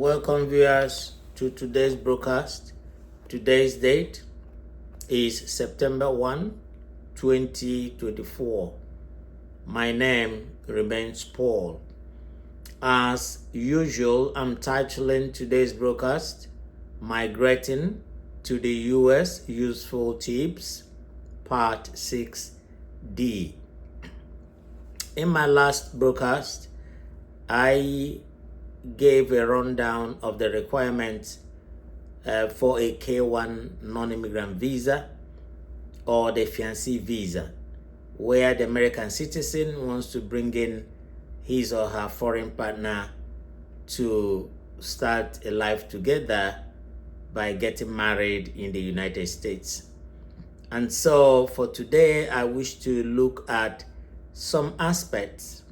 Welcome, viewers, to today's broadcast. Today's date is September 1, 2024. My name remains Paul. As usual, I'm titling today's broadcast Migrating to the US Useful Tips, Part 6D. In my last broadcast, I gave a rundown of the requirements for a K1 non-immigrant visa or the fiancé visa, where the American citizen wants to bring in his or her foreign partner to start a life together by getting married in the United States. And so for today, I wish to look at some aspects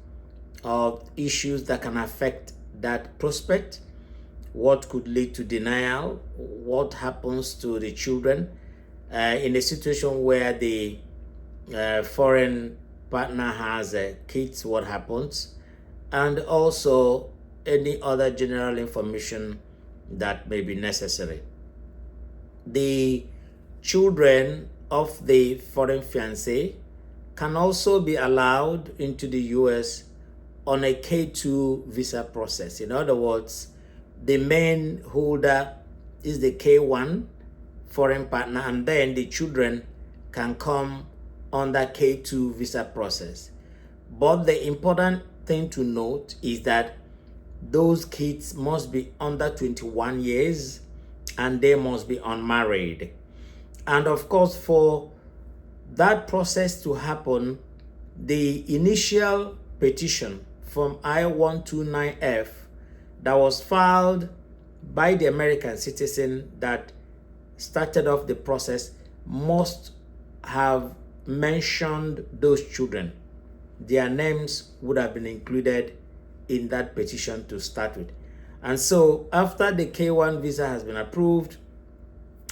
of issues that can affect that prospect, what could lead to denial, what happens to the children in a situation where the foreign partner has kids, what happens, and also any other general information that may be necessary. The children of the foreign fiancé can also be allowed into the US on a K2 visa process. In other words, the main holder is the K1 foreign partner, and then the children can come on that K2 visa process. But the important thing to note is that those kids must be under 21 years and they must be unmarried. And of course, for that process to happen, the initial petition from I-129F that was filed by the American citizen that started off the process must have mentioned those children. Their names would have been included in that petition to start with. And so after the K1 visa has been approved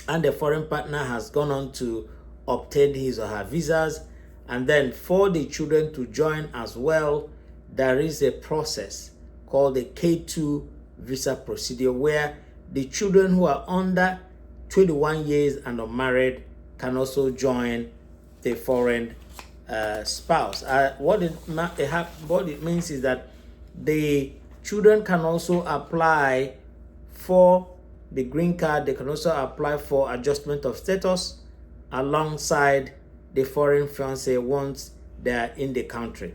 and the foreign partner has gone on to obtain his or her visas, and then for the children to join as well, there is a process called the K2 visa procedure where the children who are under 21 years and unmarried can also join the foreign spouse. What it means is that the children can also apply for the green card. They can also apply for adjustment of status alongside the foreign fiancé once they are in the country.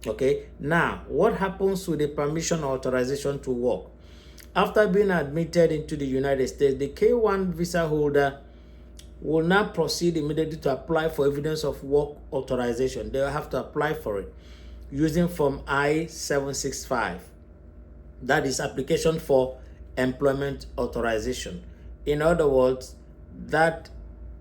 Okay, now what happens with the permission or authorization to work? After being admitted into the United States, the K1 visa holder will now proceed immediately to apply for evidence of work authorization. They will have to apply for it using Form I-765. That is application for employment authorization. In other words, that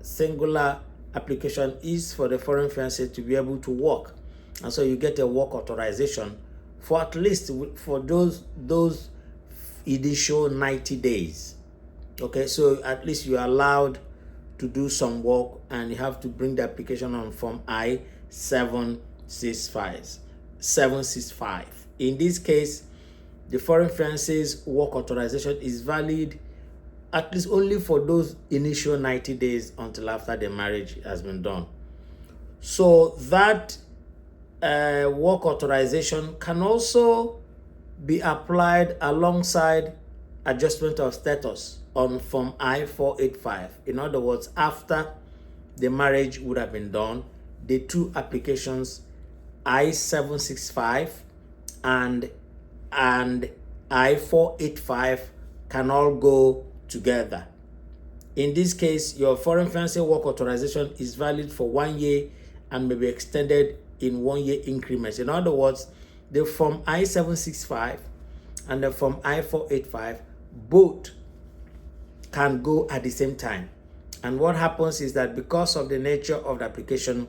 singular application is for the foreign fiancé to be able to work. And so you get a work authorization for at least for those initial 90 days. Okay, so at least you're allowed to do some work, and you have to bring the application on Form I-765. In this case, the foreign fiancé's work authorization is valid at least only for those initial 90 days until after the marriage has been done. So that work authorization can also be applied alongside adjustment of status on Form I-485. In other words, after the marriage would have been done, the two applications, I-765 and I-485, can all go together. In this case, your foreign fiancé work authorization is valid for 1 year and may be extended in 1 year increments. In other words, the Form I-765 and the Form I-485 both can go at the same time. And what happens is that because of the nature of the application,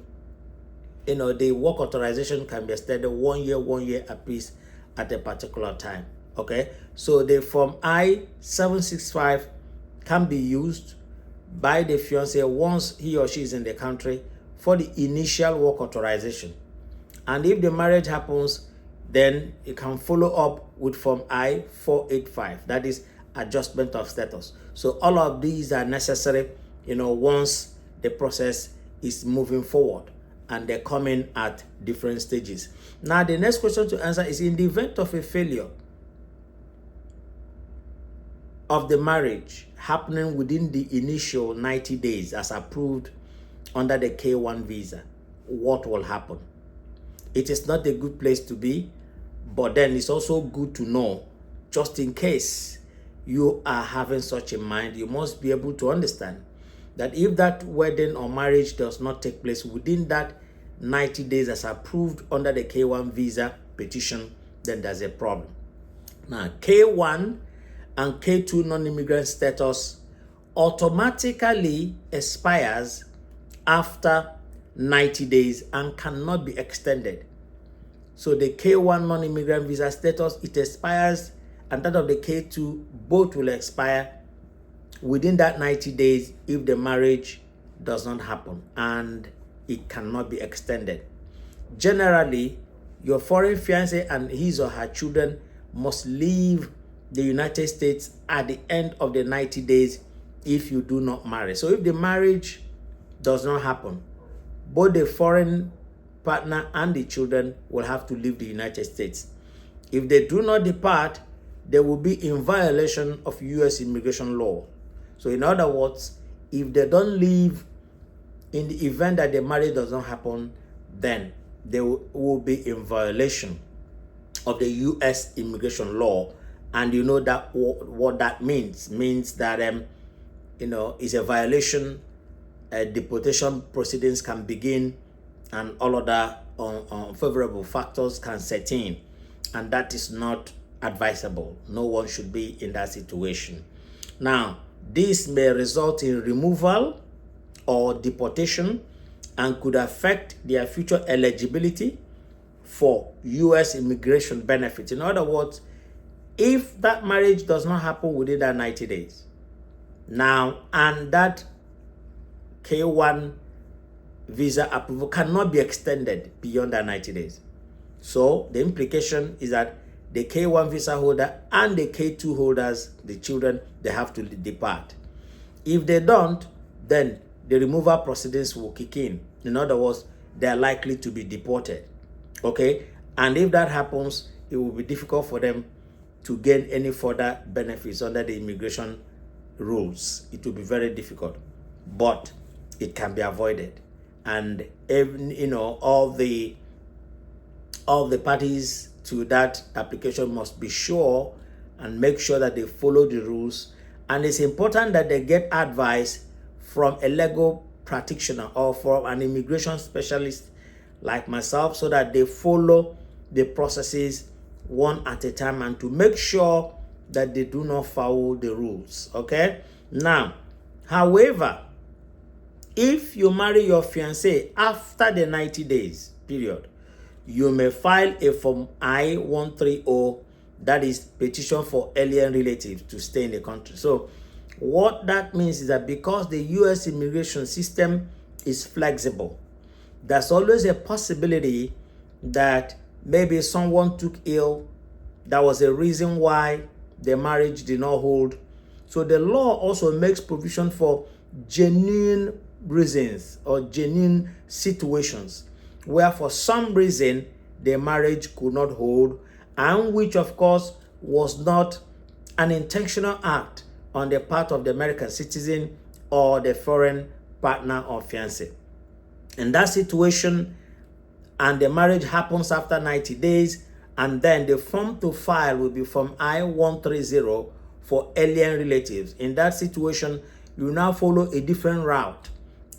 the work authorization can be extended 1 year apiece at a particular time. Okay, so the Form I-765 can be used by the fiancé once he or she is in the country for the initial work authorization. And if the marriage happens, then you can follow up with Form I-485. That is adjustment of status. So all of these are necessary, once the process is moving forward, and they're coming at different stages. Now, the next question to answer is, in the event of a failure of the marriage happening within the initial 90 days as approved under the K1 visa, what will happen? It is not a good place to be, but then it's also good to know, just in case you are having such in mind. You must be able to understand that if that wedding or marriage does not take place within that 90 days as approved under the K1 visa petition, then there's a problem. Now, K1 and K2 non-immigrant status automatically expires after 90 days and cannot be extended. So the K1 non-immigrant visa status, it expires, and that of the K2, both will expire within that 90 days if the marriage does not happen, and it cannot be extended. Generally, your foreign fiancé and his or her children must leave the United States at the end of the 90 days if you do not marry. So if the marriage does not happen, both the foreign partner and the children will have to leave the United States. If they do not depart, they will be in violation of U.S. immigration law. So in other words, if they don't leave in the event that the marriage does not happen, then they will be in violation of the U.S. immigration law. And you know that what that means that is a violation. Deportation proceedings can begin, and all other unfavorable factors can set in, and that is not advisable. No one should be in that situation. Now, this may result in removal or deportation and could affect their future eligibility for U.S. immigration benefits. In other words, if that marriage does not happen within that 90 days, now, and that K1 visa approval cannot be extended beyond that 90 days. So the implication is that the K1 visa holder and the K2 holders, the children, they have to depart. If they don't, then the removal proceedings will kick in. In other words, they are likely to be deported. Okay? And if that happens, it will be difficult for them to gain any further benefits under the immigration rules. It will be very difficult, but it can be avoided. And all the parties to that application must be sure and make sure that they follow the rules. And it's important that they get advice from a legal practitioner or from an immigration specialist like myself, so that they follow the processes one at a time and to make sure that they do not foul the rules. Okay? Now, however, if you marry your fiancé after the 90 days period, you may file a Form I-130, that is petition for alien relatives to stay in the country. So what that means is that because the U.S. immigration system is flexible, there's always a possibility that maybe someone took ill. That was a reason why the marriage did not hold. So the law also makes provision for genuine reasons or genuine situations where for some reason the marriage could not hold, and which of course was not an intentional act on the part of the American citizen or the foreign partner or fiancé. In that situation, and the marriage happens after 90 days, and then the form to file will be Form I-130 for alien relatives. In that situation, you now follow a different route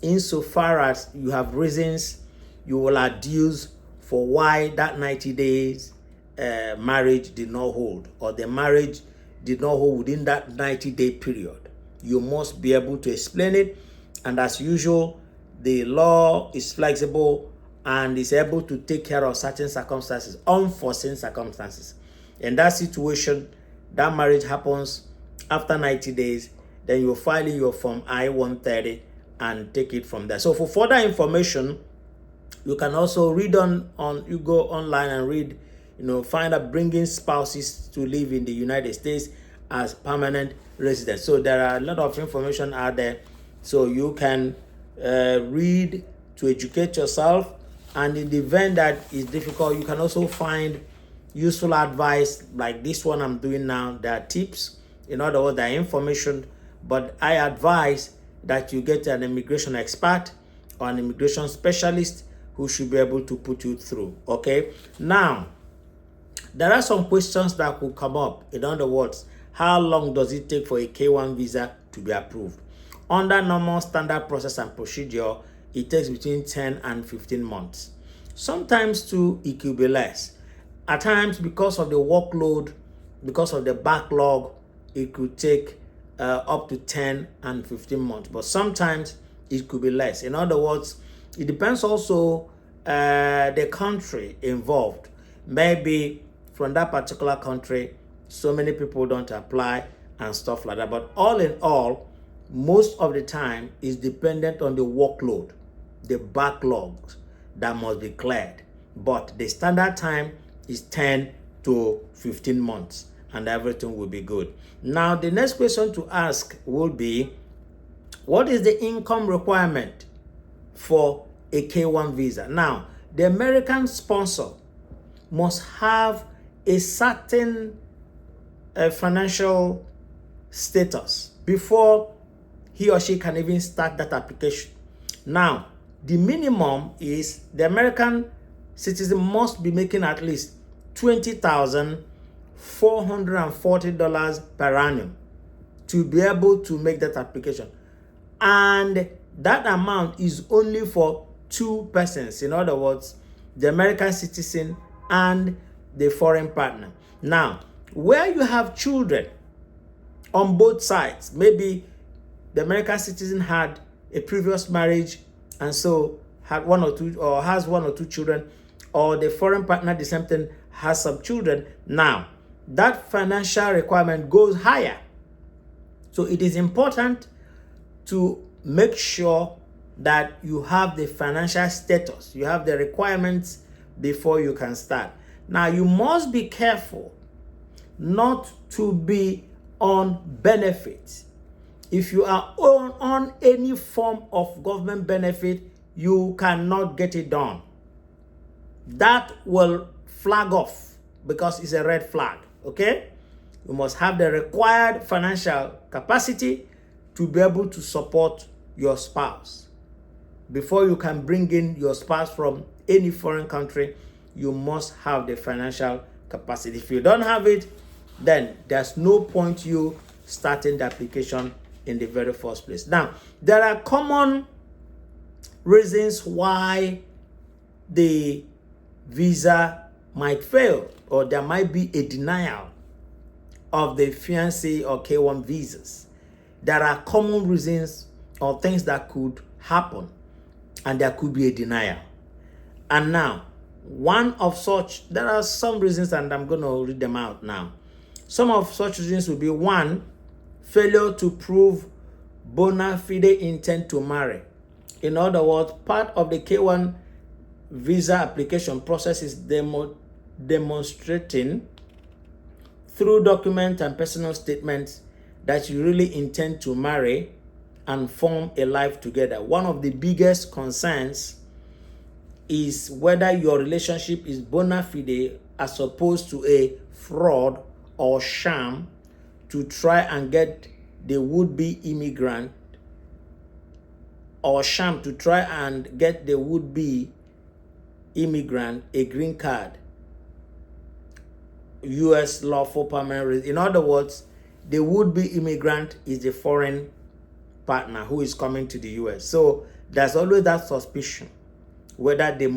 insofar as you have reasons you will adduce for why that 90 days marriage did not hold, or the marriage did not hold within that 90-day period. You must be able to explain it, and as usual, the law is flexible and is able to take care of certain circumstances, unforeseen circumstances. In that situation, that marriage happens after 90 days, then you file in your Form I-130 and take it from there. So for further information, you can also read you go online and read, find out bringing spouses to live in the United States as permanent residents. So there are a lot of information out there, so you can read to educate yourself, and in the event that is difficult, you can also find useful advice like this one I'm doing now. There are tips, in other words, there are information, but I advise that you get an immigration expert or an immigration specialist who should be able to put you through. Okay, now there are some questions that could come up. In other words, how long does it take for a K1 visa to be approved? Under normal standard process and procedure, it takes between 10 and 15 months. Sometimes too, it could be less. At times, because of the workload, because of the backlog, it could take up to 10 and 15 months. But sometimes it could be less. In other words, it depends also the country involved. Maybe from that particular country, so many people don't apply and stuff like that. But all in all, most of the time is dependent on the workload, the backlogs that must be cleared. But the standard time is 10 to 15 months, and everything will be good. Now, the next question to ask will be, what is the income requirement for a K1 visa? Now, the American sponsor must have a certain financial status before he or she can even start that application. Now, the minimum is the American citizen must be making at least $20,440 per annum to be able to make that application. And that amount is only for two persons. In other words, the American citizen and the foreign partner. Now, where you have children on both sides, maybe the American citizen had a previous marriage and so had one or two, or has one or two children, or the foreign partner, the same thing, has some children. Now, that financial requirement goes higher. So it is important to make sure that you have the financial status, you have the requirements before you can start. Now, you must be careful not to be on benefits. If you are on any form of government benefit, you cannot get it done. That will flag off because it's a red flag, okay? You must have the required financial capacity to be able to support your spouse. Before you can bring in your spouse from any foreign country, you must have the financial capacity. If you don't have it, then there's no point you starting the application in the very first place. Now, there are common reasons why the visa might fail, or there might be a denial of the fiancé or K1 visas. There are common reasons or things that could happen, and there could be a denial. And now, one of such, there are some reasons, and I'm going to read them out now. Some of such reasons will be: one, failure to prove bona fide intent to marry. In other words, part of the K1 visa application process is demonstrating through documents and personal statements that you really intend to marry and form a life together. One of the biggest concerns is whether your relationship is bona fide as opposed to a fraud or sham to try and get the would-be immigrant, or sham to try and get the would-be immigrant a green card, U.S. lawful permanent resident. In other words, the would-be immigrant is the foreign partner who is coming to the U.S. So there's always that suspicion whether the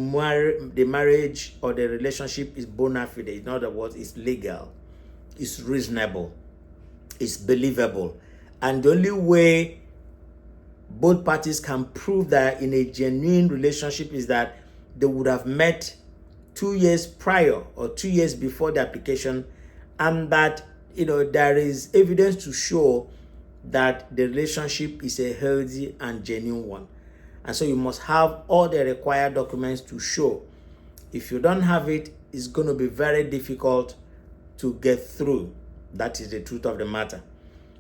marriage or the relationship is bona fide. In other words, it's legal, it's reasonable, it's believable. And the only way both parties can prove that in a genuine relationship is that they would have met 2 years prior or 2 years before the application, and that there is evidence to show that the relationship is a healthy and genuine one. And so you must have all the required documents to show. If you don't have it, it's going to be very difficult to get through That is the truth of the matter.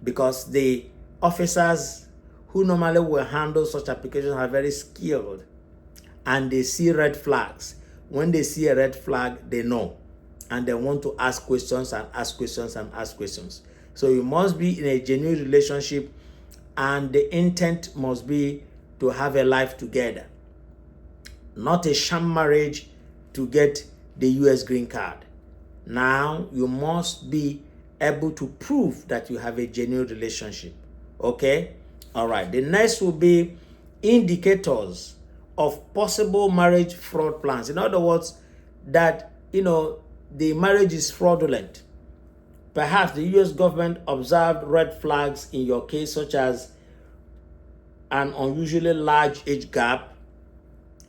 Because the officers who normally will handle such applications are very skilled, and they see red flags. When they see a red flag, they know, and they want to ask questions and ask questions and ask questions. So you must be in a genuine relationship, and the intent must be to have a life together, not a sham marriage to get the US green card. Now you must be able to prove that you have a genuine relationship. Okay? All right. The next will be indicators of possible marriage fraud plans. In other words, that, the marriage is fraudulent. Perhaps the US government observed red flags in your case, such as an unusually large age gap,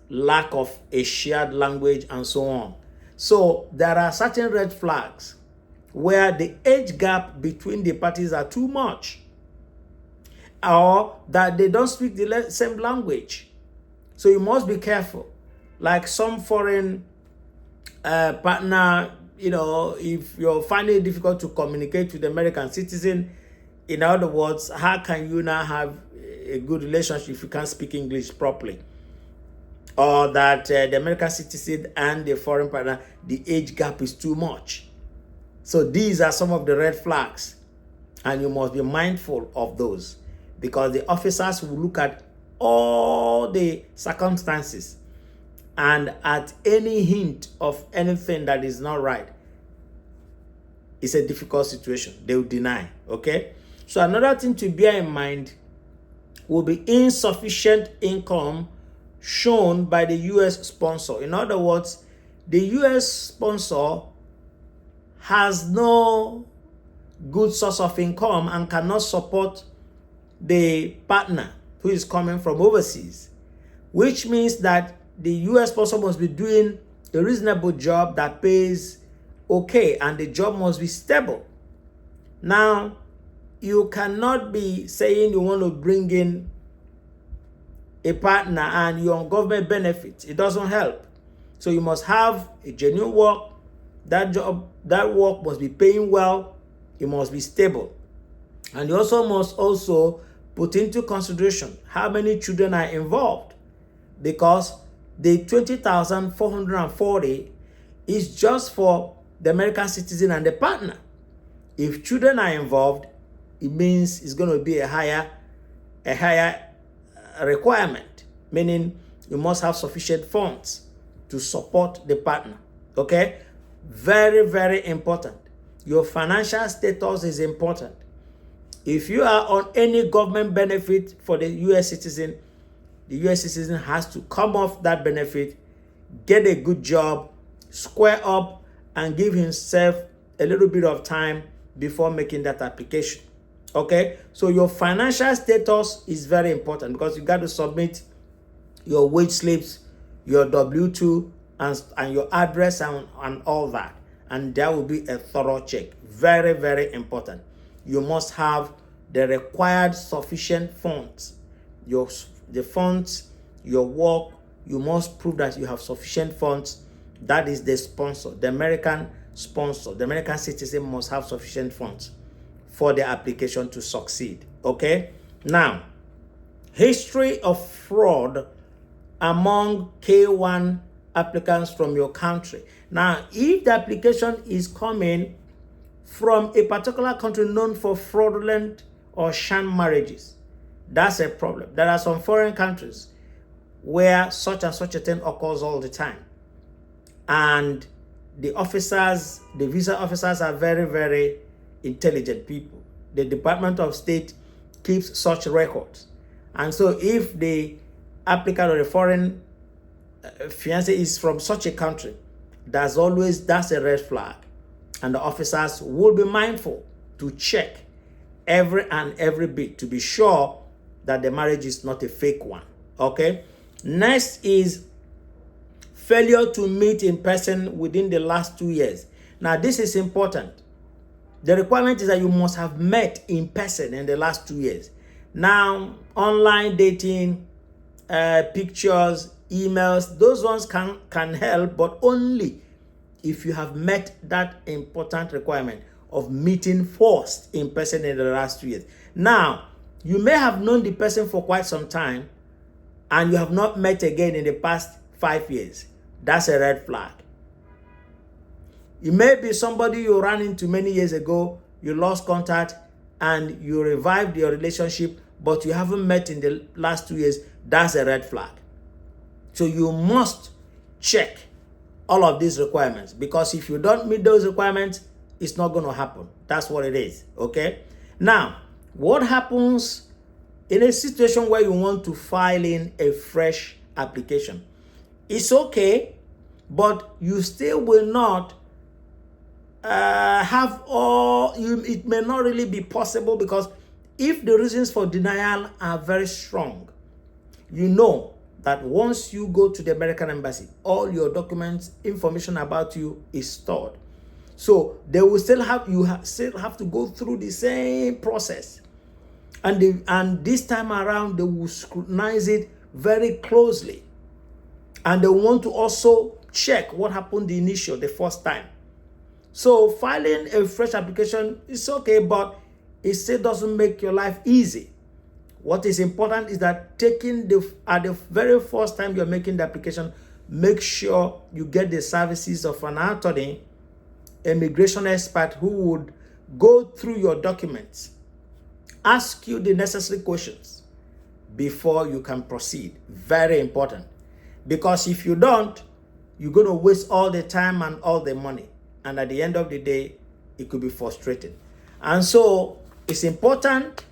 lack of a shared language, and so on. So there are certain red flags where the age gap between the parties are too much, or that they don't speak the same language. So you must be careful. Like some foreign partner, if you're finding it difficult to communicate with the American citizen, in other words, how can you now have a good relationship if you can't speak English properly? Or that the American citizen and the foreign partner, the age gap is too much. So these are some of the red flags, and you must be mindful of those, because the officers will look at all the circumstances, and at any hint of anything that is not right, it's a difficult situation. They will deny. Okay? So another thing to bear in mind will be insufficient income shown by the US sponsor. In other words, the US sponsor has no good source of income and cannot support the partner who is coming from overseas, which means that the US sponsor must be doing a reasonable job that pays okay, and the job must be stable. Now, you cannot be saying you want to bring in a partner and you're on government benefits. It doesn't help. So you must have a genuine work. That work must be paying well. It must be stable. And you also must put into consideration how many children are involved, because the $20,440 is just for the American citizen and the partner. If children are involved, it means it's going to be a higher requirement, meaning you must have sufficient funds to support the partner. Okay? Very, very important. Your financial status is important. If you are on any government benefit for the US citizen, the US citizen has to come off that benefit, get a good job, square up, and give himself a little bit of time before making that application. Okay? So your financial status is very important, because you got to submit your wage slips, your W-2, and your address and all that. And there will be a thorough check. Very, very important. You must have the required sufficient funds. The funds, your work, you must prove that you have sufficient funds. That is the sponsor, the American sponsor. The American citizen must have sufficient funds for the application to succeed. Okay? Now, history of fraud among K1 applicants from your country. Now, if the application is coming from a particular country known for fraudulent or sham marriages, that's a problem. There are some foreign countries where such and such a thing occurs all the time. And the visa officers are very, very intelligent people. The Department of State keeps such records. And so if the applicant or the foreign fiancé is from such a country, that's a red flag. And the officers will be mindful to check every bit to be sure that the marriage is not a fake one. Okay? Next is failure to meet in person within the last 2 years. Now, this is important. The requirement is that you must have met in person in the last 2 years. Now, online dating, pictures, emails, those ones can help, but only if you have met that important requirement of meeting first in person in the last 2 years. Now, you may have known the person for quite some time and you have not met again in the past 5 years. That's a red flag. It may be somebody you ran into many years ago, you lost contact, and you revived your relationship, but you haven't met in the last 2 years. That's a red flag. So you must check all of these requirements, because if you don't meet those requirements, it's not going to happen. That's what it is. Okay? Now, what happens in a situation where you want to file in a fresh application? It's okay, but you still will not it may not really be possible, because if the reasons for denial are very strong, you know that once you go to the American embassy, all your documents, information about you is stored. So they will still have still have to go through the same process, and this time around they will scrutinize it very closely, and they want to also check what happened the first time. So filing a fresh application is okay, but it still doesn't make your life easy. What is important is that at the very first time you're making the application, make sure you get the services of an attorney, immigration expert, who would go through your documents, ask you the necessary questions before you can proceed. Very important. Because if you don't, you're going to waste all the time and all the money. And at the end of the day, it could be frustrating. And so it's important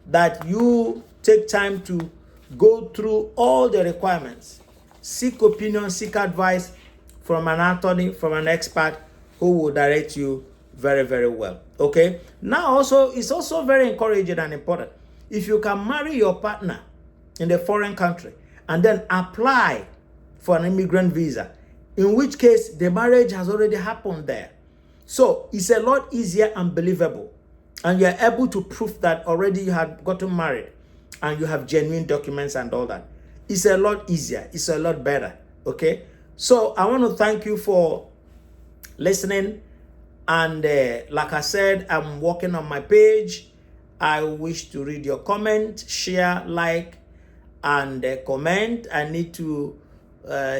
that you take time to go through all the requirements. Seek opinion, seek advice from an attorney, from an expert who will direct you very, very well. Okay? Now it's also very encouraging and important. If you can marry your partner in a foreign country and then apply for an immigrant visa, in which case the marriage has already happened there. So it's a lot easier and believable. And you're able to prove that already you had gotten married and you have genuine documents and all that. It's a lot easier. It's a lot better. Okay? So I want to thank you for listening. And like I said, I'm working on my page. I wish to read your comment, share, like, and comment. I need to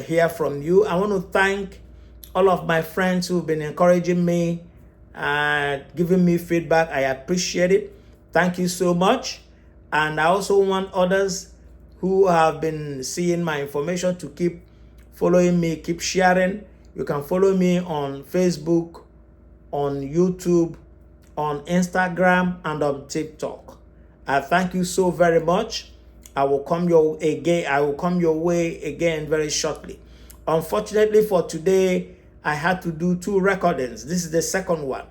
hear from you. I want to thank all of my friends who've been encouraging me, giving me feedback. I appreciate it. Thank you so much. And I also want others who have been seeing my information to keep following me, keep sharing. You can follow me on Facebook, on YouTube, on Instagram, and on TikTok. I thank you so very much. I will come your way again very shortly. Unfortunately for today, I had to do 2 recordings. This is the second one.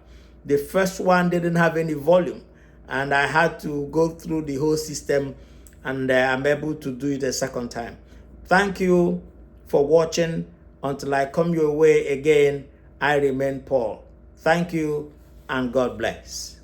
The first one didn't have any volume, and I had to go through the whole system, and I'm able to do it a second time. Thank you for watching. Until I come your way again, I remain Paul. Thank you, and God bless.